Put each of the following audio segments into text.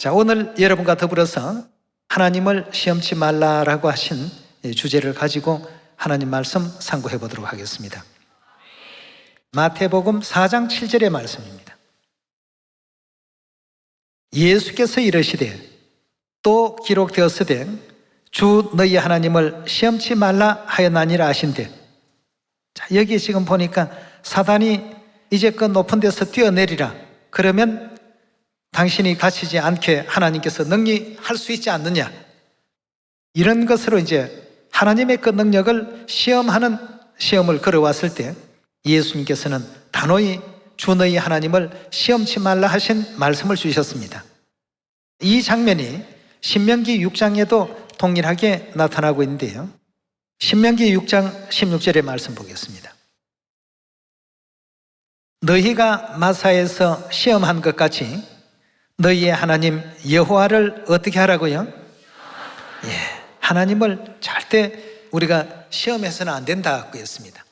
자, 오늘 여러분과 더불어서 하나님을 시험치 말라라고 하신 주제를 가지고 하나님 말씀 상고해 보도록 하겠습니다. 마태복음 4장 7절의 말씀입니다. 예수께서 이르시되 또 기록되었으되 주 너희 하나님을 시험치 말라 하였나니라 하신대. 자, 여기 지금 보니까 사단이 이제 그 높은 데서 뛰어내리라 그러면 당신이 갇히지 않게 하나님께서 능히 할 수 있지 않느냐, 이런 것으로 이제 하나님의 그 능력을 시험하는 시험을 걸어왔을 때 예수님께서는 단호히 주 너희 하나님을 시험치 말라 하신 말씀을 주셨습니다. 이 장면이 신명기 6장에도 동일하게 나타나고 있는데요, 신명기 6장 16절의 말씀 보겠습니다. 너희가 마사에서 시험한 것 같이 너희의 하나님 여호와를 어떻게 하라고요? 하나님을 절대 우리가 시험해서는 안 된다고 했습니다.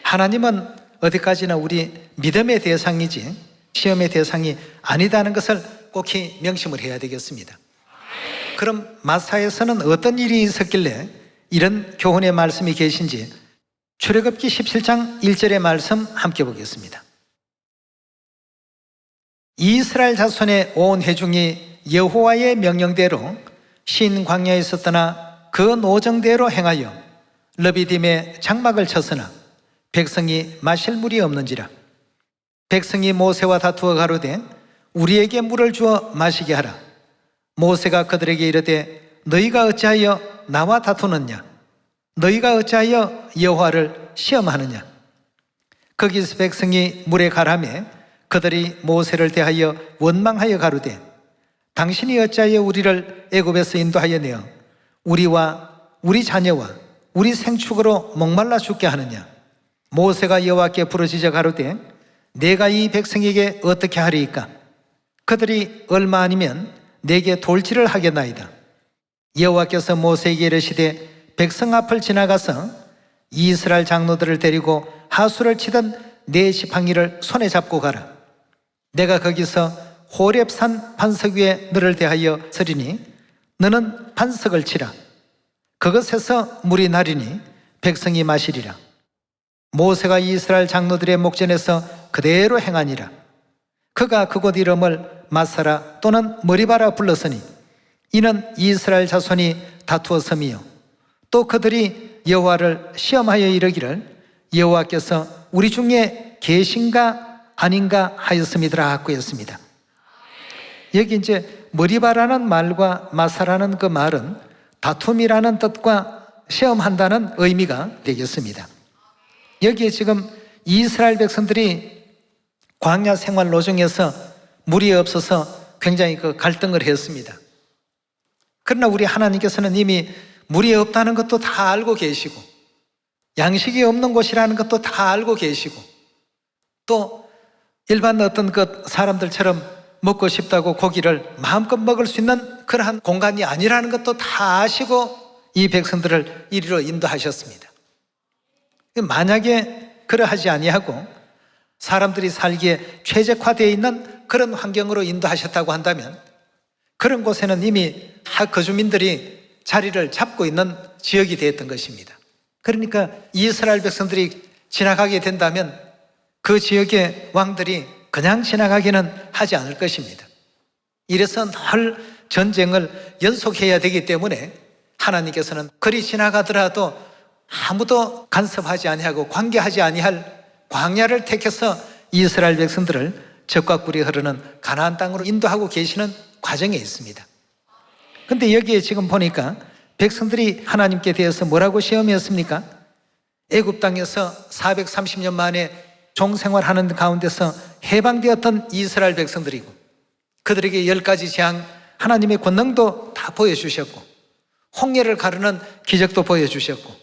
하나님은 어디까지나 우리 믿음의 대상이지 시험의 대상이 아니다는 것을 꼭히 명심을 해야 되겠습니다. 그럼 마사에서는 어떤 일이 있었길래 이런 교훈의 말씀이 계신지 출애굽기 17장 1절의 말씀 함께 보겠습니다. 이스라엘 자손의 온 회중이 여호와의 명령대로 신 광야에 있었더나 그 노정대로 행하여 르비딤에 장막을 쳤으나 백성이 마실 물이 없는지라. 백성이 모세와 다투어 가로되 우리에게 물을 주어 마시게 하라. 모세가 그들에게 이르되 너희가 어찌하여 나와 다투느냐? 너희가 어찌하여 여호와를 시험하느냐? 거기서 백성이 물에 가라매 그들이 모세를 대하여 원망하여 가로되 당신이 어찌하여 우리를 애굽에서 인도하여 내어 우리와 우리 자녀와 우리 생축으로 목말라 죽게 하느냐? 모세가 여호와께 부르짖어 가로되 내가 이 백성에게 어떻게 하리이까? 그들이 얼마 아니면 내게 돌질을 하겠나이다. 여호와께서 모세에게 이르시되 백성 앞을 지나가서 이스라엘 장로들을 데리고 하수를 치던 네 지팡이를 손에 잡고 가라. 내가 거기서 호렙산 반석 위에 너를 대하여 서리니 너는 반석을 치라. 그것에서 물이 나리니 백성이 마시리라. 모세가 이스라엘 장로들의 목전에서 그대로 행하니라. 그가 그곳 이름을 마사라 또는 머리바라 불렀으니 이는 이스라엘 자손이 다투었음이요 또 그들이 여호와를 시험하여 이르기를 여호와께서 우리 중에 계신가 아닌가 하였음이더라 하고 했습니다. 여기 이제 머리바라는 말과 마사라는 그 말은 다툼이라는 뜻과 시험한다는 의미가 되겠습니다. 여기에 지금 이스라엘 백성들이 광야 생활 노정에서 물이 없어서 굉장히 그 갈등을 했습니다. 그러나 우리 하나님께서는 이미 물이 없다는 것도 다 알고 계시고 양식이 없는 곳이라는 것도 다 알고 계시고 또 일반 어떤 그 사람들처럼 먹고 싶다고 고기를 마음껏 먹을 수 있는 그러한 공간이 아니라는 것도 다 아시고 이 백성들을 이리로 인도하셨습니다. 만약에 그러하지 아니하고 사람들이 살기에 최적화되어 있는 그런 환경으로 인도하셨다고 한다면 그런 곳에는 이미 다 거주민들이 자리를 잡고 있는 지역이 되었던 것입니다. 그러니까 이스라엘 백성들이 지나가게 된다면 그 지역의 왕들이 그냥 지나가기는 하지 않을 것입니다. 이래서 늘 전쟁을 연속해야 되기 때문에 하나님께서는 그리 지나가더라도 아무도 간섭하지 아니하고 관계하지 아니할 광야를 택해서 이스라엘 백성들을 적과 꿀이 흐르는 가나안 땅으로 인도하고 계시는 과정에 있습니다. 그런데 여기에 지금 보니까 백성들이 하나님께 대해서 뭐라고 시험했습니까? 애굽 땅에서 430년 만에 종생활하는 가운데서 해방되었던 이스라엘 백성들이고 그들에게 10가지 재앙 하나님의 권능도 다 보여주셨고 홍해를 가르는 기적도 보여주셨고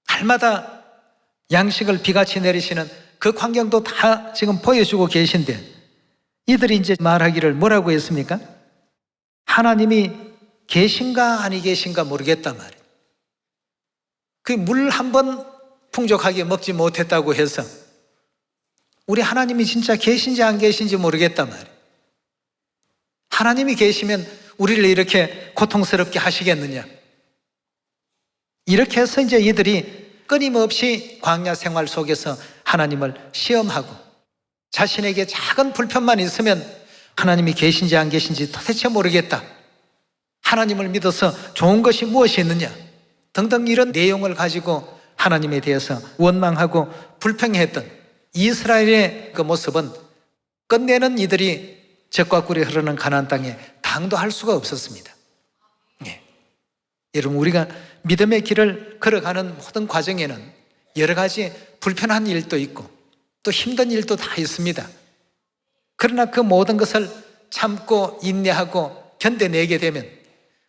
날마다 양식을 비같이 내리시는 그 광경도 다 지금 보여주고 계신데 이들이 이제 말하기를 뭐라고 했습니까? 하나님이 계신가 아니 계신가 모르겠단 말이에요. 그 물 한 번 풍족하게 먹지 못했다고 해서 우리 하나님이 진짜 계신지 안 계신지 모르겠단 말이에요. 하나님이 계시면 우리를 이렇게 고통스럽게 하시겠느냐? 이렇게 해서 이제 이들이 끊임없이 광야 생활 속에서 하나님을 시험하고 자신에게 작은 불편만 있으면 하나님이 계신지 안 계신지 도대체 모르겠다. 하나님을 믿어서 좋은 것이 무엇이 있느냐? 등등 이런 내용을 가지고 하나님에 대해서 원망하고 불평했던 이스라엘의 그 모습은 끝내는 이들이 젖과 꿀이 흐르는 가나안 땅에 당도할 수가 없었습니다. 예. 여러분, 우리가 믿음의 길을 걸어가는 모든 과정에는 여러 가지 불편한 일도 있고 또 힘든 일도 다 있습니다. 그러나 그 모든 것을 참고 인내하고 견뎌내게 되면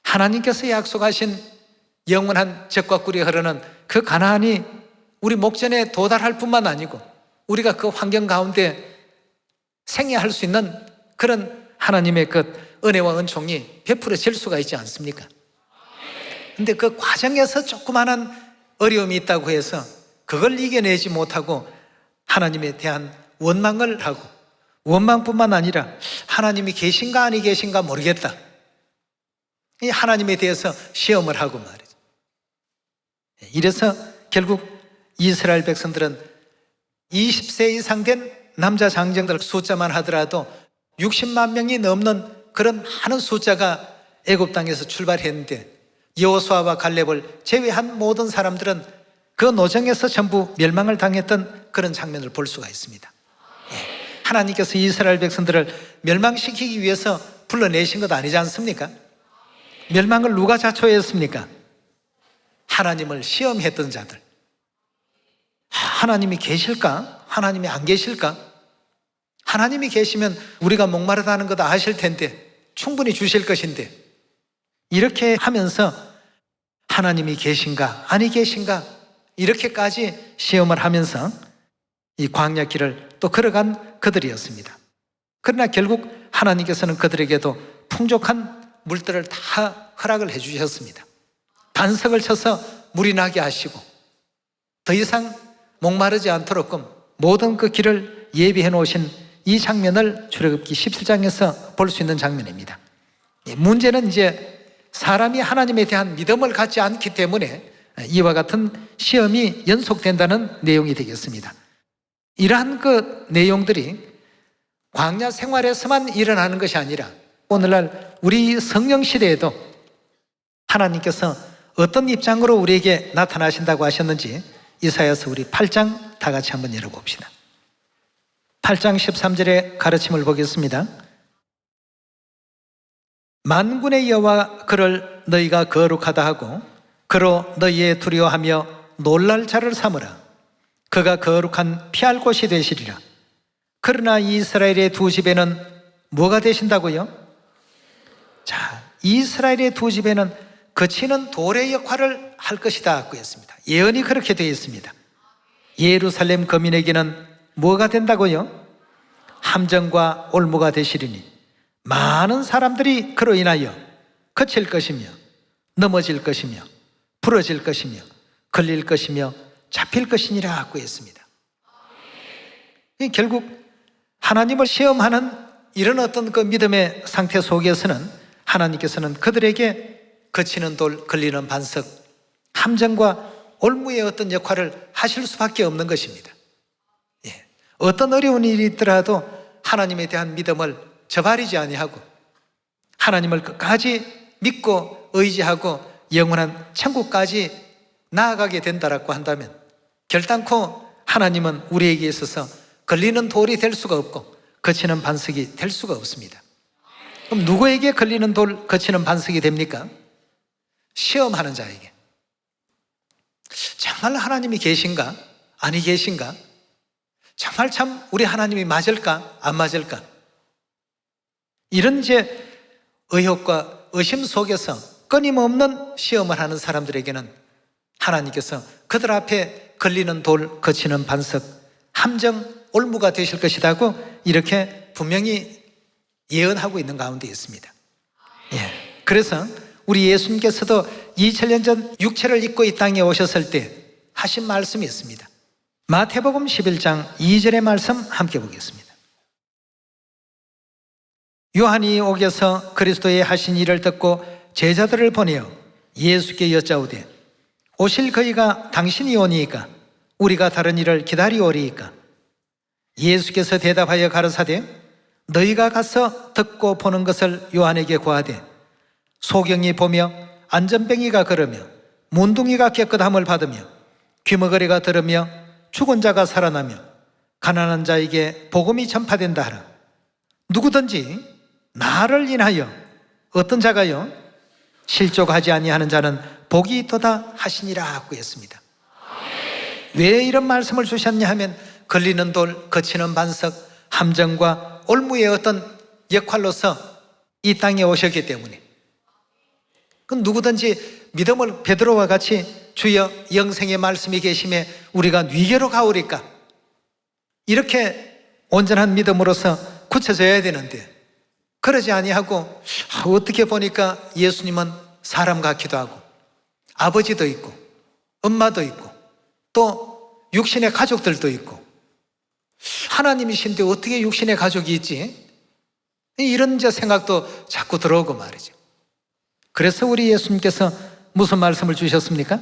하나님께서 약속하신 영원한 젖과 꿀이 흐르는 그 가나안이 우리 목전에 도달할 뿐만 아니고 우리가 그 환경 가운데 생애할 수 있는 그런 하나님의 그 은혜와 은총이 베풀어질 수가 있지 않습니까? 근데 그 과정에서 조그마한 어려움이 있다고 해서 그걸 이겨내지 못하고 하나님에 대한 원망을 하고, 원망뿐만 아니라 하나님이 계신가 아니 계신가 모르겠다, 이 하나님에 대해서 시험을 하고 말이죠. 이래서 결국 이스라엘 백성들은 20세 이상 된 남자 장정들 숫자만 하더라도 60만 명이 넘는 그런 많은 숫자가 애굽 땅에서 출발했는데 여호수아와 갈렙을 제외한 모든 사람들은 그 노정에서 전부 멸망을 당했던 그런 장면을 볼 수가 있습니다. 하나님께서 이스라엘 백성들을 멸망시키기 위해서 불러내신 것 아니지 않습니까? 멸망을 누가 자초했습니까? 하나님을 시험했던 자들. 하나님이 계실까? 하나님이 안 계실까? 하나님이 계시면 우리가 목마르다는 것 아실 텐데, 충분히 주실 것인데, 이렇게 하면서 하나님이 계신가 아니 계신가 이렇게까지 시험을 하면서 이 광야 길을 또 걸어간 그들이었습니다. 그러나 결국 하나님께서는 그들에게도 풍족한 물들을 다 허락을 해 주셨습니다. 반석을 쳐서 물이 나게 하시고 더 이상 목마르지 않도록끔 모든 그 길을 예비해 놓으신 이 장면을 출애굽기 17장에서 볼 수 있는 장면입니다. 문제는 이제 사람이 하나님에 대한 믿음을 갖지 않기 때문에 이와 같은 시험이 연속된다는 내용이 되겠습니다. 이러한 그 내용들이 광야 생활에서만 일어나는 것이 아니라 오늘날 우리 성령 시대에도 하나님께서 어떤 입장으로 우리에게 나타나신다고 하셨는지 이사야서 우리 8장 다 같이 한번 열어봅시다. 8장 13절의 가르침을 보겠습니다. 만군의 여호와 그를 너희가 거룩하다 하고 그로 너희의 두려워하며 놀랄 자를 삼으라. 그가 거룩한 피할 곳이 되시리라. 그러나 이스라엘의 두 집에는 뭐가 되신다고요? 자, 이스라엘의 두 집에는 거치는 돌의 역할을 할 것이다 했습니다. 예언이 그렇게 되어 있습니다. 예루살렘 거민에게는 뭐가 된다고요? 함정과 올무가 되시리니 많은 사람들이 그로 인하여 거칠 것이며 넘어질 것이며 부러질 것이며 걸릴 것이며 잡힐 것이니라 하고 했습니다. 결국 하나님을 시험하는 이런 어떤 그 믿음의 상태 속에서는 하나님께서는 그들에게 거치는 돌, 걸리는 반석, 함정과 올무의 어떤 역할을 하실 수밖에 없는 것입니다. 어떤 어려운 일이 있더라도 하나님에 대한 믿음을 저버리지 아니하고 하나님을 끝까지 믿고 의지하고 영원한 천국까지 나아가게 된다라고 한다면 결단코 하나님은 우리에게 있어서 걸리는 돌이 될 수가 없고 거치는 반석이 될 수가 없습니다. 그럼 누구에게 걸리는 돌, 거치는 반석이 됩니까? 시험하는 자에게. 정말 하나님이 계신가? 아니 계신가? 정말 참 우리 하나님이 맞을까? 안 맞을까? 이런 이제 의혹과 의심 속에서 끊임없는 시험을 하는 사람들에게는 하나님께서 그들 앞에 걸리는 돌, 거치는 반석, 함정, 올무가 되실 것이라고 이렇게 분명히 예언하고 있는 가운데 있습니다. 그래서 우리 예수님께서도 2000년 전 육체를 입고 이 땅에 오셨을 때 하신 말씀이 있습니다. 마태복음 11장 2절의 말씀 함께 보겠습니다. 요한이 옥에서 그리스도의 하신 일을 듣고 제자들을 보내어 예수께 여짜오되 오실 그이가 당신이 오니이까 우리가 다른 일을 기다리오리이까? 예수께서 대답하여 가르사대 너희가 가서 듣고 보는 것을 요한에게 고하되 소경이 보며 안전뱅이가 걸으며 문둥이가 깨끗함을 받으며 귀머거리가 들으며 죽은 자가 살아나며 가난한 자에게 복음이 전파된다 하라. 누구든지 나를 인하여 어떤 자가요? 실족하지 아니하는 자는 복이 있도다 하시니라 하고 했습니다. 왜 이런 말씀을 주셨냐 하면 걸리는 돌, 거치는 반석, 함정과 올무의 어떤 역할로서 이 땅에 오셨기 때문에 그 누구든지 믿음을 베드로와 같이 주여 영생의 말씀이 계심에 우리가 위계로 가오리까 이렇게 온전한 믿음으로서 굳혀져야 되는데 그러지 아니하고 어떻게 보니까 예수님은 사람 같기도 하고 아버지도 있고 엄마도 있고 또 육신의 가족들도 있고 하나님이신데 어떻게 육신의 가족이 있지? 이런 이제 생각도 자꾸 들어오고 말이죠. 그래서 우리 예수님께서 무슨 말씀을 주셨습니까?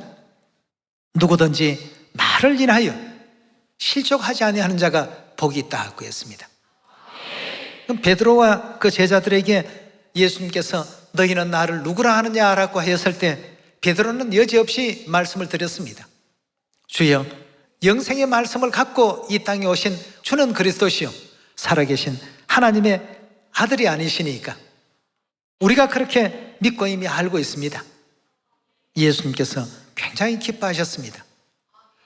누구든지 나를 인하여 실족하지 아니하는 자가 복이 있다 하고 했습니다. 그럼 베드로와 그 제자들에게 예수님께서 너희는 나를 누구라 하느냐라고 했을 때 베드로는 여지없이 말씀을 드렸습니다. 주여 영생의 말씀을 갖고 이 땅에 오신 주는 그리스도시요 살아계신 하나님의 아들이 아니시니까 우리가 그렇게 믿고 이미 알고 있습니다. 예수님께서 굉장히 기뻐하셨습니다.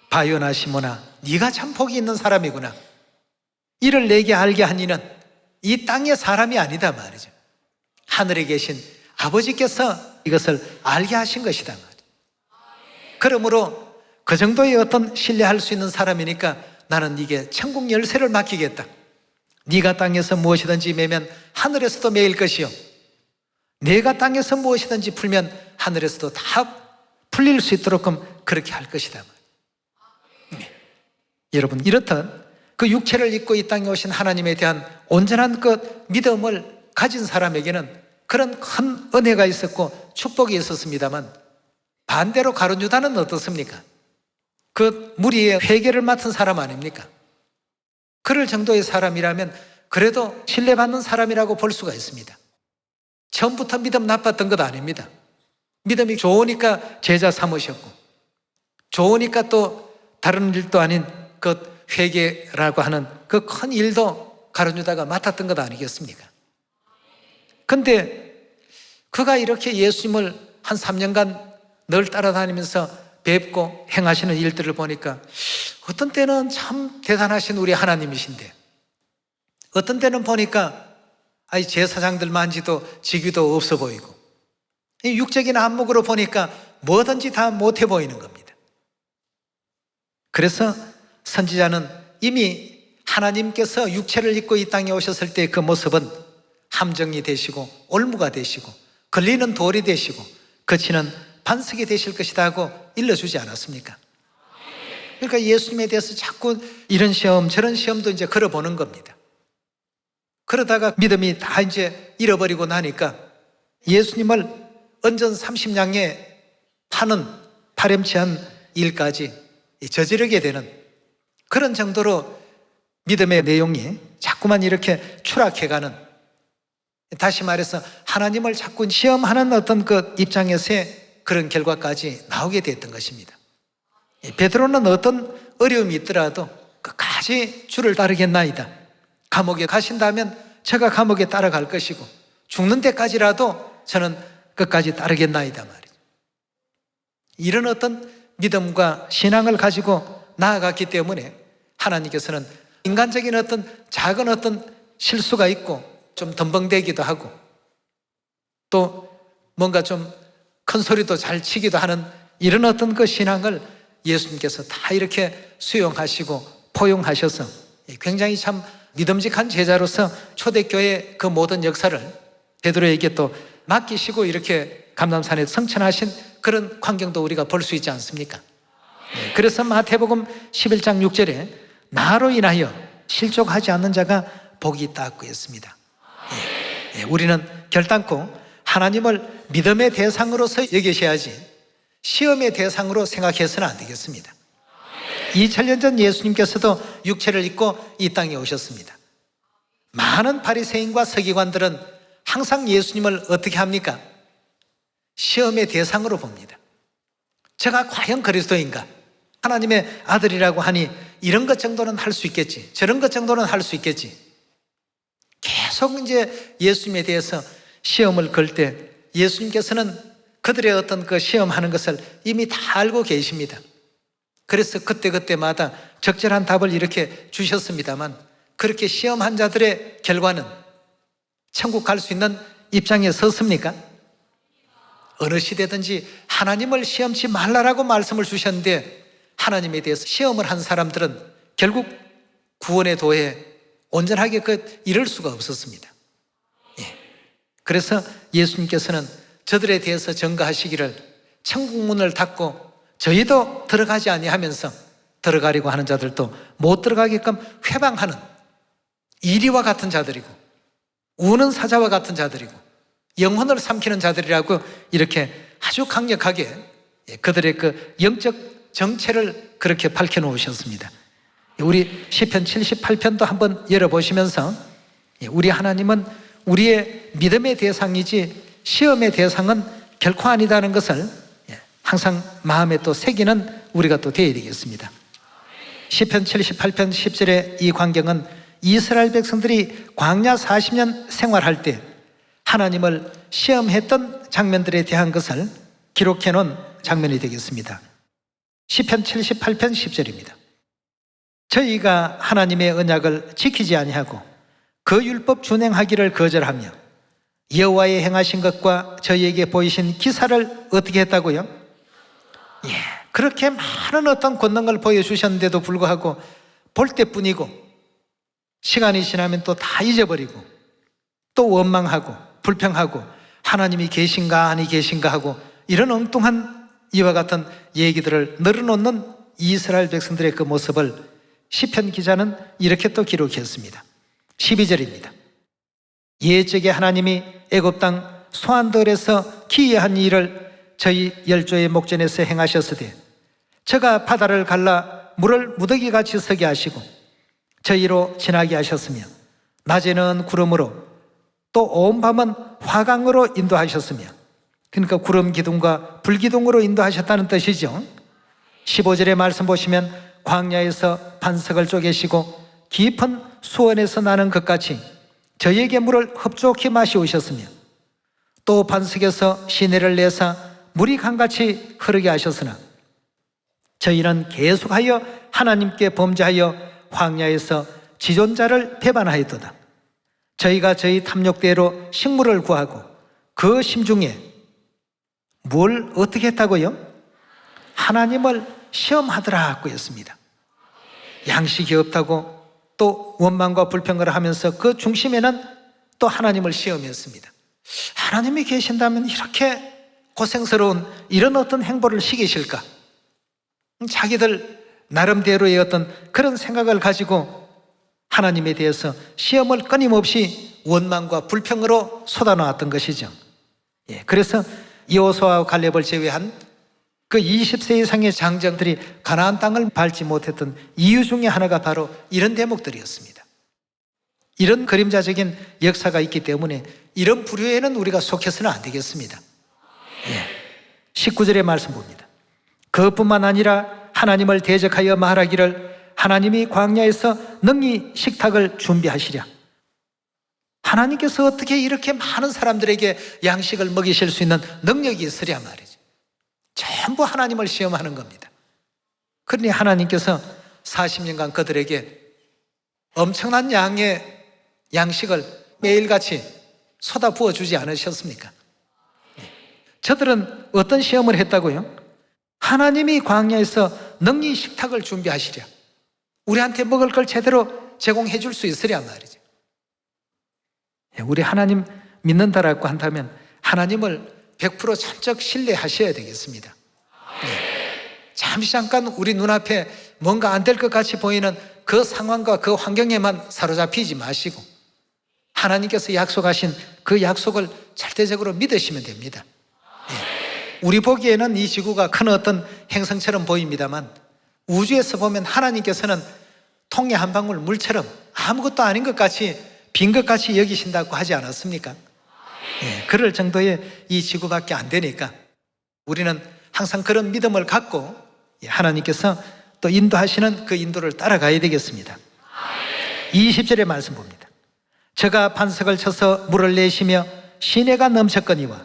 바요나 시모나 네가 참 복이 있는 사람이구나. 이를 내게 알게 한 이는 이 땅의 사람이 아니다 말이죠. 하늘에 계신 아버지께서 이것을 알게 하신 것이다 말이죠. 그러므로 그 정도의 어떤 신뢰할 수 있는 사람이니까 나는 이게 천국 열쇠를 맡기겠다. 네가 땅에서 무엇이든지 매면 하늘에서도 매일 것이요 내가 땅에서 무엇이든지 풀면 하늘에서도 다 풀릴 수 있도록 그렇게 할 것이다. 네. 여러분 이렇듯 그 육체를 입고 이 땅에 오신 하나님에 대한 온전한 그 믿음을 가진 사람에게는 그런 큰 은혜가 있었고 축복이 있었습니다만 반대로 가룟 유다는 어떻습니까? 그 무리의 회개를 맡은 사람 아닙니까? 그럴 정도의 사람이라면 그래도 신뢰받는 사람이라고 볼 수가 있습니다. 처음부터 믿음 나빴던 것 아닙니다. 믿음이 좋으니까 제자 삼으셨고 좋으니까 또 다른 일도 아닌 그 회개라고 하는 그 큰 일도 가룟 유다가 맡았던 것 아니겠습니까? 근데 그가 이렇게 예수님을 한 3년간 늘 따라다니면서 뵙고 행하시는 일들을 보니까 어떤 때는 참 대단하신 우리 하나님이신데 어떤 때는 보니까 제사장들 만지도 직위도 없어 보이고 육적인 안목으로 보니까 뭐든지 다 못해 보이는 겁니다. 그래서 선지자는 이미 하나님께서 육체를 입고 이 땅에 오셨을 때 그 모습은 함정이 되시고 올무가 되시고 걸리는 돌이 되시고 거치는 반석이 되실 것이다 하고 일러주지 않았습니까? 그러니까 예수님에 대해서 자꾸 이런 시험 저런 시험도 이제 걸어보는 겁니다. 그러다가 믿음이 다 이제 잃어버리고 나니까 예수님을 언전 30냥에 파는 파렴치한 일까지 저지르게 되는 그런 정도로 믿음의 내용이 자꾸만 이렇게 추락해가는, 다시 말해서 하나님을 자꾸 시험하는 어떤 그 입장에서의 그런 결과까지 나오게 됐던 것입니다. 베드로는 어떤 어려움이 있더라도 끝까지 주를 따르겠나이다. 감옥에 가신다면 제가 감옥에 따라갈 것이고 죽는 데까지라도 저는 끝까지 따르겠나이다 말이죠. 이런 어떤 믿음과 신앙을 가지고 나아갔기 때문에 하나님께서는 인간적인 어떤 작은 어떤 실수가 있고 좀 덤벙대기도 하고 또 뭔가 좀 큰 소리도 잘 치기도 하는 이런 어떤 그 신앙을 예수님께서 다 이렇게 수용하시고 포용하셔서 굉장히 참 믿음직한 제자로서 초대교회의 그 모든 역사를 베드로에게 또 맡기시고 이렇게 감람산에 성천하신 그런 광경도 우리가 볼 수 있지 않습니까? 그래서 마태복음 11장 6절에 나로 인하여 실족하지 않는 자가 복이 있다고 했습니다. 우리는 결단코 하나님을 믿음의 대상으로서 여기셔야지 시험의 대상으로 생각해서는 안 되겠습니다. 2000년 전 예수님께서도 육체를 입고 이 땅에 오셨습니다. 많은 바리새인과 서기관들은 항상 예수님을 어떻게 합니까? 시험의 대상으로 봅니다. 제가 과연 그리스도인가? 하나님의 아들이라고 하니 이런 것 정도는 할 수 있겠지, 저런 것 정도는 할 수 있겠지. 계속 이제 예수님에 대해서 시험을 걸 때 예수님께서는 그들의 어떤 그 시험하는 것을 이미 다 알고 계십니다. 그래서 그때그때마다 적절한 답을 이렇게 주셨습니다만 그렇게 시험한 자들의 결과는 천국 갈 수 있는 입장에 섰습니까? 어느 시대든지 하나님을 시험치 말라라고 말씀을 주셨는데 하나님에 대해서 시험을 한 사람들은 결국 구원의 도에 온전하게 이를 수가 없었습니다. 그래서 예수님께서는 저들에 대해서 전가하시기를 천국 문을 닫고 저희도 들어가지 아니하면서 들어가려고 하는 자들도 못 들어가게끔 회방하는 이리와 같은 자들이고 우는 사자와 같은 자들이고 영혼을 삼키는 자들이라고 이렇게 아주 강력하게 그들의 그 영적 정체를 그렇게 밝혀놓으셨습니다. 우리 시편 78편도 한번 열어보시면서 우리 하나님은 우리의 믿음의 대상이지 시험의 대상은 결코 아니다는 것을 항상 마음에 또 새기는 우리가 또 되어야 되겠습니다. 시편 78편 10절의 이 광경은 이스라엘 백성들이 광야 40년 생활할 때 하나님을 시험했던 장면들에 대한 것을 기록해 놓은 장면이 되겠습니다. 시편 78편 10절입니다. 저희가 하나님의 언약을 지키지 아니하고 그 율법 준행하기를 거절하며 여호와의 행하신 것과 저희에게 보이신 기사를 어떻게 했다고요? 그렇게 많은 어떤 권능을 보여주셨는데도 불구하고 볼 때뿐이고 시간이 지나면 또 다 잊어버리고 또 원망하고 불평하고 하나님이 계신가 아니 계신가 하고 이런 엉뚱한 이와 같은 얘기들을 늘어놓는 이스라엘 백성들의 그 모습을 시편 기자는 이렇게 또 기록했습니다. 12절입니다. 옛적에 하나님이 애굽 땅 소안들에서 기이한 일을 저희 열조의 목전에서 행하셨으되 저가 바다를 갈라 물을 무더기같이 서게 하시고 저희로 지나게 하셨으며 낮에는 구름으로 또 온 밤은 화강으로 인도하셨으며 그러니까 구름 기둥과 불 기둥으로 인도하셨다는 뜻이죠. 15절의 말씀 보시면 광야에서 반석을 쪼개시고 깊은 수원에서 나는 것같이 저희에게 물을 흡족히 마시우셨으며 또 반석에서 시내를 내사 물이 강같이 흐르게 하셨으나 저희는 계속하여 하나님께 범죄하여 광야에서 지존자를 배반하였도다. 저희가 저희 탐욕대로 식물을 구하고 그 심중에 뭘 어떻게 했다고요? 하나님을 시험하더라고 했습니다. 양식이 없다고 또 원망과 불평을 하면서 그 중심에는 또 하나님을 시험했습니다. 하나님이 계신다면 이렇게 고생스러운 이런 어떤 행보를 시키실까? 자기들 나름대로의 어떤 그런 생각을 가지고 하나님에 대해서 시험을 끊임없이 원망과 불평으로 쏟아놓았던 것이죠. 그래서 여호수아와 갈렙을 제외한 그 20세 이상의 장정들이 가나안 땅을 밟지 못했던 이유 중에 하나가 바로 이런 대목들이었습니다. 이런 그림자적인 역사가 있기 때문에 이런 부류에는 우리가 속해서는 안 되겠습니다. 19절의 말씀 봅니다. 그뿐만 아니라 하나님을 대적하여 말하기를 하나님이 광야에서 능히 식탁을 준비하시랴. 하나님께서 어떻게 이렇게 많은 사람들에게 양식을 먹이실 수 있는 능력이 있으랴 말이죠. 전부 하나님을 시험하는 겁니다. 그러니 하나님께서 40년간 그들에게 엄청난 양의 양식을 매일같이 쏟아 부어주지 않으셨습니까? 저들은 어떤 시험을 했다고요? 하나님이 광야에서 능히 식탁을 준비하시랴. 우리한테 먹을 걸 제대로 제공해 줄 수 있으랴 말이죠. 우리 하나님 믿는다라고 한다면 하나님을 100% 전적 신뢰하셔야 되겠습니다. 잠깐 우리 눈앞에 뭔가 안 될 것 같이 보이는 그 상황과 그 환경에만 사로잡히지 마시고 하나님께서 약속하신 그 약속을 절대적으로 믿으시면 됩니다. 우리 보기에는 이 지구가 큰 어떤 행성처럼 보입니다만 우주에서 보면 하나님께서는 통에 한 방울 물처럼 아무것도 아닌 것 같이 빈 것 같이 여기신다고 하지 않았습니까? 그럴 정도의 이 지구밖에 안 되니까 우리는 항상 그런 믿음을 갖고 하나님께서 또 인도하시는 그 인도를 따라가야 되겠습니다. 20절의 말씀 봅니다. 저가 반석을 쳐서 물을 내시며 시내가 넘쳤거니와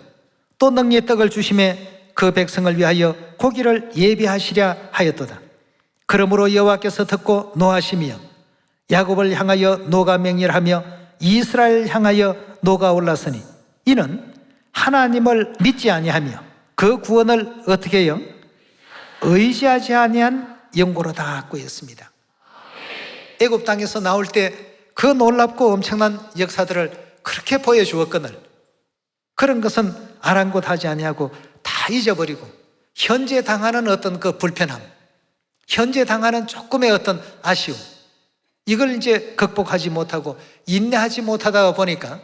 또 능리의 떡을 주심에 그 백성을 위하여 고기를 예비하시려 하였도다. 그러므로 여호와께서 듣고 노하시며 야곱을 향하여 노가 맹렬하며 이스라엘 향하여 노가 올랐으니 이는 하나님을 믿지 아니하며 그 구원을 어떻게 해요? 의지하지 아니한 영고로다 고했습니다. 애굽 땅에서 나올 때 그 놀랍고 엄청난 역사들을 그렇게 보여주었거늘 그런 것은 아랑곳하지 아니하고 다 잊어버리고 현재 당하는 어떤 그 불편함, 현재 당하는 조금의 어떤 아쉬움, 이걸 이제 극복하지 못하고 인내하지 못하다 보니까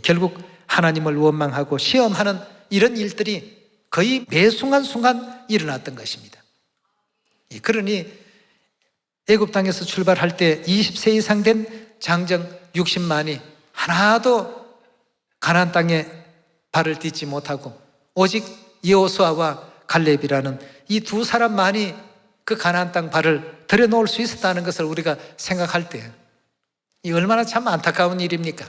결국 하나님을 원망하고 시험하는 이런 일들이 거의 매 순간순간 일어났던 것입니다. 그러니 애굽 땅에서 출발할 때 20세 이상 된 장정 60만이 하나도 가나안 땅에 발을 딛지 못하고 오직 여호수아와 갈렙이라는 이 두 사람만이 그 가나안 땅 발을 들여놓을 수 있었다는 것을 우리가 생각할 때 이 얼마나 참 안타까운 일입니까?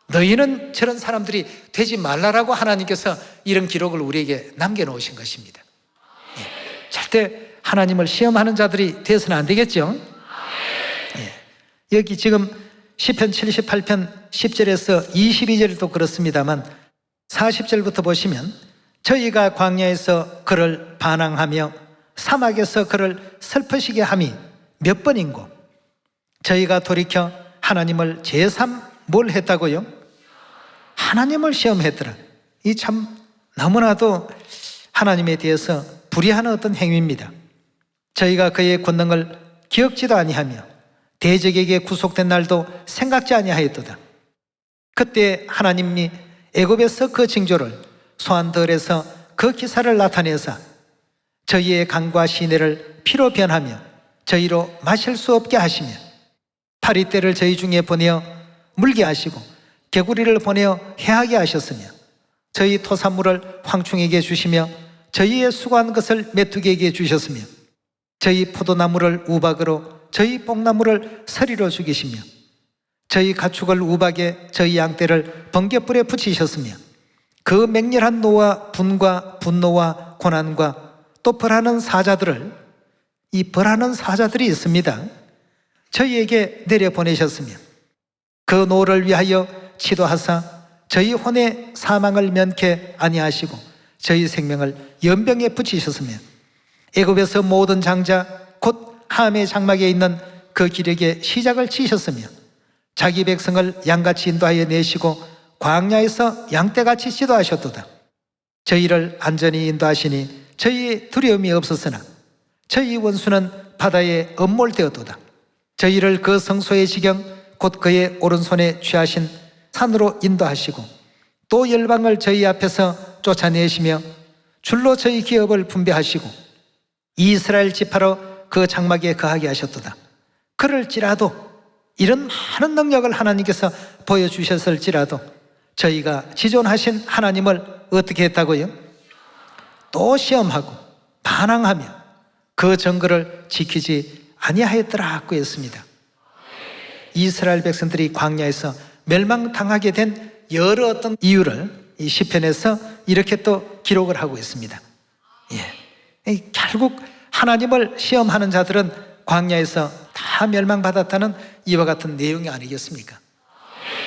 너희는 저런 사람들이 되지 말라라고 하나님께서 이런 기록을 우리에게 남겨놓으신 것입니다. 절대 하나님을 시험하는 자들이 되어서는 안 되겠죠? 여기 지금 시편 78편 10절에서 22절도 그렇습니다만 40절부터 보시면 저희가 광야에서 그를 반항하며 사막에서 그를 슬프시게 함이 몇 번인고 저희가 돌이켜 하나님을 제삼 뭘 했다고요? 하나님을 시험했더라. 이 참 너무나도 하나님에 대해서 불의한 어떤 행위입니다. 저희가 그의 권능을 기억지도 아니하며 대적에게 구속된 날도 생각지 아니하였도다. 그때 하나님이 애굽에서 그 징조를 소환들에서 그 기사를 나타내사 저희의 강과 시내를 피로 변하며 저희로 마실 수 없게 하시며 파리떼를 저희 중에 보내어 물게 하시고 개구리를 보내어 해하게 하셨으며 저희 토산물을 황충에게 주시며 저희의 수고한 것을 메뚜기에게 주셨으며 저희 포도나무를 우박으로 저희 뽕나무를 서리로 죽이시며 저희 가축을 우박에 저희 양떼를 번갯불에 붙이셨으며 그 맹렬한 노와 분과 분노와 고난과 또 벌하는 사자들을 이 벌하는 사자들이 있습니다. 저희에게 내려보내셨으며 그 노를 위하여 치도하사 저희 혼의 사망을 면케 아니하시고 저희 생명을 연병에 붙이셨으며 애굽에서 모든 장자 곧 함의 장막에 있는 그 기력에 시작을 치셨으며 자기 백성을 양같이 인도하여 내시고 광야에서 양떼같이 지도하셨도다. 저희를 안전히 인도하시니 저희의 두려움이 없었으나 저희 원수는 바다에 엄몰되었도다. 저희를 그 성소의 지경 곧 그의 오른손에 취하신 산으로 인도하시고 또 열방을 저희 앞에서 쫓아내시며 줄로 저희 기업을 분배하시고 이스라엘 지파로 그 장막에 거하게 하셨도다. 그럴지라도 이런 많은 능력을 하나님께서 보여주셨을지라도 저희가 지존하신 하나님을 어떻게 했다고요? 또 시험하고 반항하며 그 정거를 지키지 아니하였더라고 했습니다. 이스라엘 백성들이 광야에서 멸망당하게 된 여러 어떤 이유를 이 시편에서 이렇게 또 기록을 하고 있습니다. 결국 하나님을 시험하는 자들은 광야에서 다 멸망받았다는 이와 같은 내용이 아니겠습니까?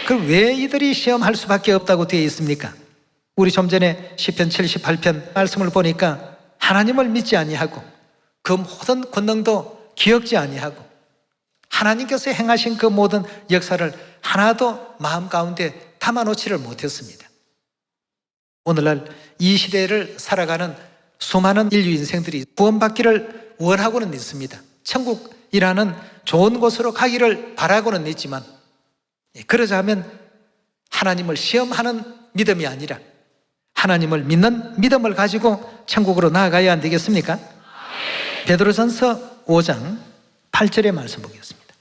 그럼 왜 이들이 시험할 수밖에 없다고 되어 있습니까? 우리 좀 전에 시편 78편 말씀을 보니까 하나님을 믿지 아니하고 그 모든 권능도 기억지 아니하고 하나님께서 행하신 그 모든 역사를 하나도 마음 가운데 담아놓지를 못했습니다. 오늘날 이 시대를 살아가는 수많은 인류 인생들이 구원받기를 원하고는 있습니다. 천국이라는 좋은 곳으로 가기를 바라고는 있지만 그러자면 하나님을 시험하는 믿음이 아니라 하나님을 믿는 믿음을 가지고 천국으로 나아가야 안 되겠습니까? 베드로전서 5장 8절의 말씀 보겠습니다.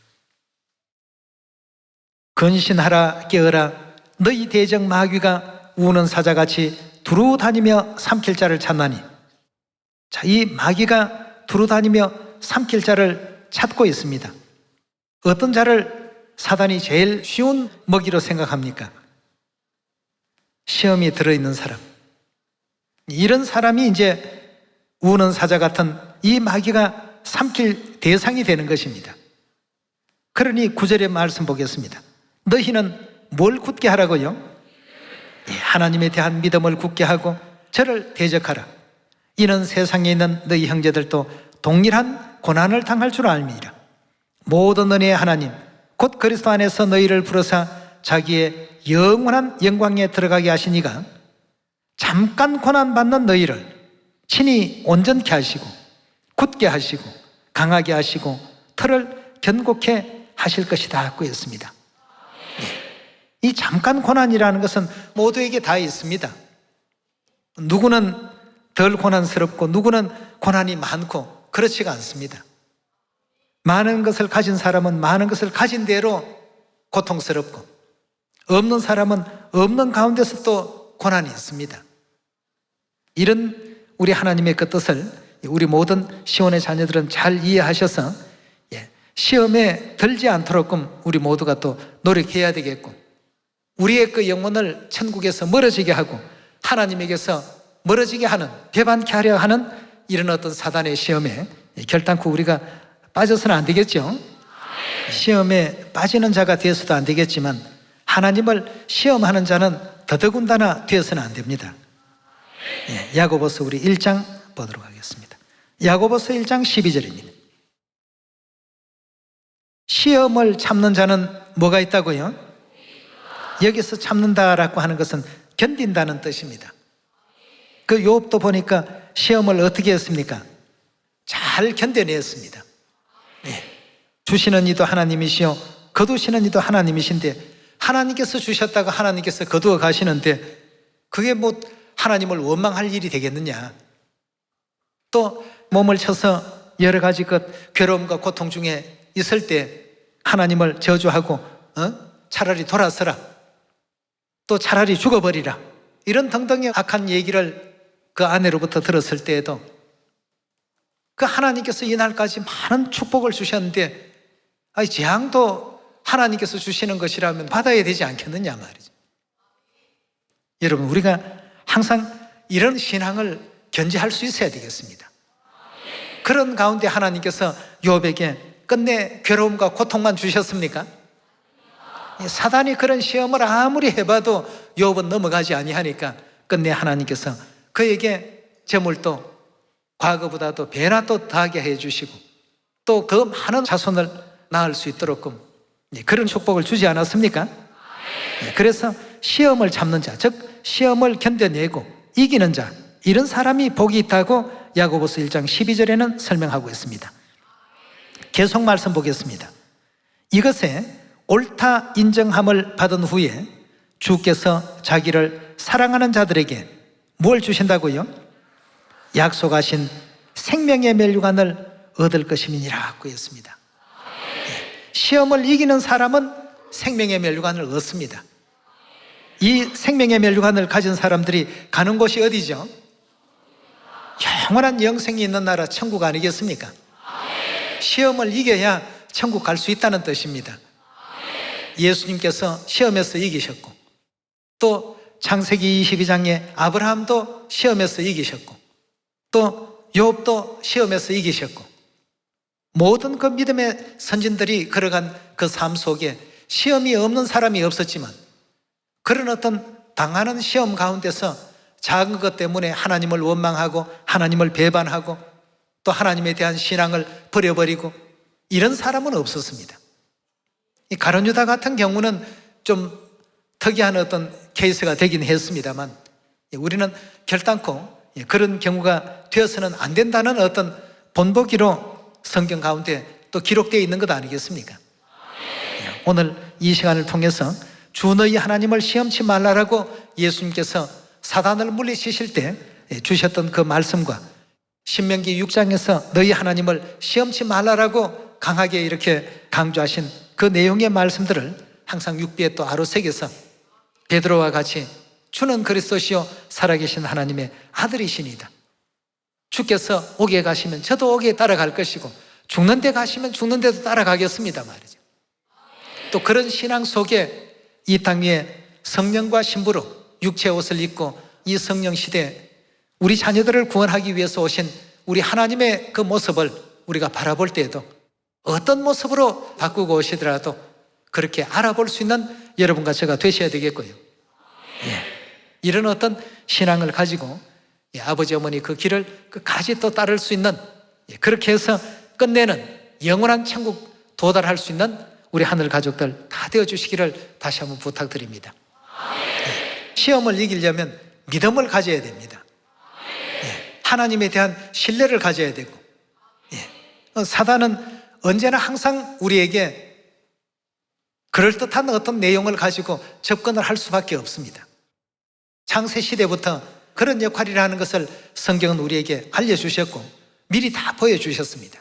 근신하라 깨어라 너희 대적 마귀가 우는 사자같이 두루 다니며 삼킬 자를 찾나니. 자, 이 마귀가 두루 다니며 삼킬 자를 찾고 있습니다. 어떤 자를 사단이 제일 쉬운 먹이로 생각합니까? 시험이 들어있는 사람. 이런 사람이 이제 우는 사자 같은 이 마귀가 삼킬 대상이 되는 것입니다. 그러니 9절의 말씀 보겠습니다. 너희는 뭘 굳게 하라고요? 하나님에 대한 믿음을 굳게 하고 저를 대적하라. 이는 세상에 있는 너희 형제들도 동일한 고난을 당할 줄 알미니라. 모든 은혜의 하나님 곧 그리스도 안에서 너희를 부르사 자기의 영원한 영광에 들어가게 하시니가 잠깐 고난받는 너희를 친히 온전케 하시고 굳게 하시고 강하게 하시고 털을 견고케 하실 것이다 하고 했습니다. 이 잠깐 고난이라는 것은 모두에게 다 있습니다. 누구는 덜 고난스럽고 누구는 고난이 많고 그렇지가 않습니다. 많은 것을 가진 사람은 많은 것을 가진 대로 고통스럽고 없는 사람은 없는 가운데서 또 고난이 있습니다. 이런 우리 하나님의 그 뜻을 우리 모든 시온의 자녀들은 잘 이해하셔서 시험에 들지 않도록끔 우리 모두가 또 노력해야 되겠고 우리의 그 영혼을 천국에서 멀어지게 하고 하나님에게서 멀어지게 하는 배반케 하려 하는 이런 어떤 사단의 시험에 결단코 우리가 빠져서는 안 되겠죠. 시험에 빠지는 자가 되어서도 안 되겠지만 하나님을 시험하는 자는 더더군다나 되어서는 안 됩니다. 야고보서 우리 1장 보도록 하겠습니다. 야고보서 1장 12절입니다. 시험을 참는 자는 뭐가 있다고요? 여기서 참는다라고 하는 것은 견딘다는 뜻입니다. 그 욥도 보니까 시험을 어떻게 했습니까? 잘 견뎌냈습니다. 주시는 이도 하나님이시요 거두시는 이도 하나님이신데 하나님께서 주셨다가 하나님께서 거두어 가시는데 그게 뭐 하나님을 원망할 일이 되겠느냐. 또 몸을 쳐서 여러 가지 그 괴로움과 고통 중에 있을 때 하나님을 저주하고 차라리 돌아서라, 또 차라리 죽어버리라, 이런 등등의 악한 얘기를 그 아내로부터 들었을 때에도 그 하나님께서 이날까지 많은 축복을 주셨는데 재앙도 하나님께서 주시는 것이라면 받아야 되지 않겠느냐 말이죠. 여러분, 우리가 항상 이런 신앙을 견지할 수 있어야 되겠습니다. 그런 가운데 하나님께서 욥에게 끝내 괴로움과 고통만 주셨습니까? 사단이 그런 시험을 아무리 해봐도 욥은 넘어가지 아니하니까 끝내 하나님께서 그에게 재물도 과거보다도 배나 또 더하게 해주시고 또 그 많은 자손을 낳을 수 있도록 그런 축복을 주지 않았습니까? 그래서 시험을 참는 자, 즉 시험을 견뎌내고 이기는 자, 이런 사람이 복이 있다고 야고보서 1장 12절에는 설명하고 있습니다. 계속 말씀 보겠습니다. 이것에 옳다 인정함을 받은 후에 주께서 자기를 사랑하는 자들에게 뭘 주신다고요? 약속하신 생명의 멸류관을 얻을 것임이니라고 했습니다. 시험을 이기는 사람은 생명의 멸류관을 얻습니다. 이 생명의 멸류관을 가진 사람들이 가는 곳이 어디죠? 영원한 영생이 있는 나라 천국 아니겠습니까? 시험을 이겨야 천국 갈 수 있다는 뜻입니다. 예수님께서 시험에서 이기셨고 또 창세기 22장에 아브라함도 시험에서 이기셨고 또 욥도 시험에서 이기셨고 모든 그 믿음의 선진들이 걸어간 그 삶 속에 시험이 없는 사람이 없었지만 그런 어떤 당하는 시험 가운데서 작은 것 때문에 하나님을 원망하고 하나님을 배반하고 또 하나님에 대한 신앙을 버려버리고 이런 사람은 없었습니다. 이 가룟 유다 같은 경우는 좀 특이한 어떤 케이스가 되긴 했습니다만 우리는 결단코 그런 경우가 되어서는 안 된다는 어떤 본보기로 성경 가운데 또 기록되어 있는 것 아니겠습니까? 오늘 이 시간을 통해서 주 너희 하나님을 시험치 말라라고 예수님께서 사단을 물리치실 때 주셨던 그 말씀과 신명기 6장에서 너희 하나님을 시험치 말라라고 강하게 이렇게 강조하신 그 내용의 말씀들을 항상 육비에 또 아로새겨서 베드로와 같이 주는 그리스도시요 살아계신 하나님의 아들이시니다. 주께서 오게 가시면 저도 오게 따라갈 것이고 죽는 데 가시면 죽는 데도 따라가겠습니다 말이죠. 또 그런 신앙 속에 이 땅 위에 성령과 신부로 육체의 옷을 입고 이 성령 시대에 우리 자녀들을 구원하기 위해서 오신 우리 하나님의 그 모습을 우리가 바라볼 때에도 어떤 모습으로 바꾸고 오시더라도 그렇게 알아볼 수 있는 여러분과 제가 되셔야 되겠고요. 이런 어떤 신앙을 가지고 아버지 어머니 그 길을 끝까지 또 따를 수 있는, 그렇게 해서 끝내는 영원한 천국 도달할 수 있는 우리 하늘 가족들 다 되어주시기를 다시 한번 부탁드립니다. 시험을 이기려면 믿음을 가져야 됩니다. 하나님에 대한 신뢰를 가져야 되고, 사단은 언제나 항상 우리에게 그럴듯한 어떤 내용을 가지고 접근을 할 수밖에 없습니다. 창세시대부터 그런 역할이라는 것을 성경은 우리에게 알려주셨고 미리 다 보여주셨습니다.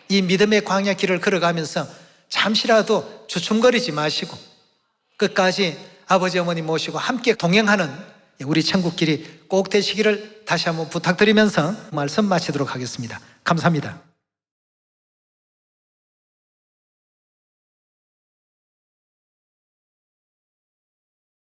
이 믿음의 광야 길을 걸어가면서 잠시라도 주춤거리지 마시고 끝까지 아버지 어머니 모시고 함께 동행하는 우리 천국길이 꼭 되시기를 다시 한번 부탁드리면서 말씀 마치도록 하겠습니다. 감사합니다.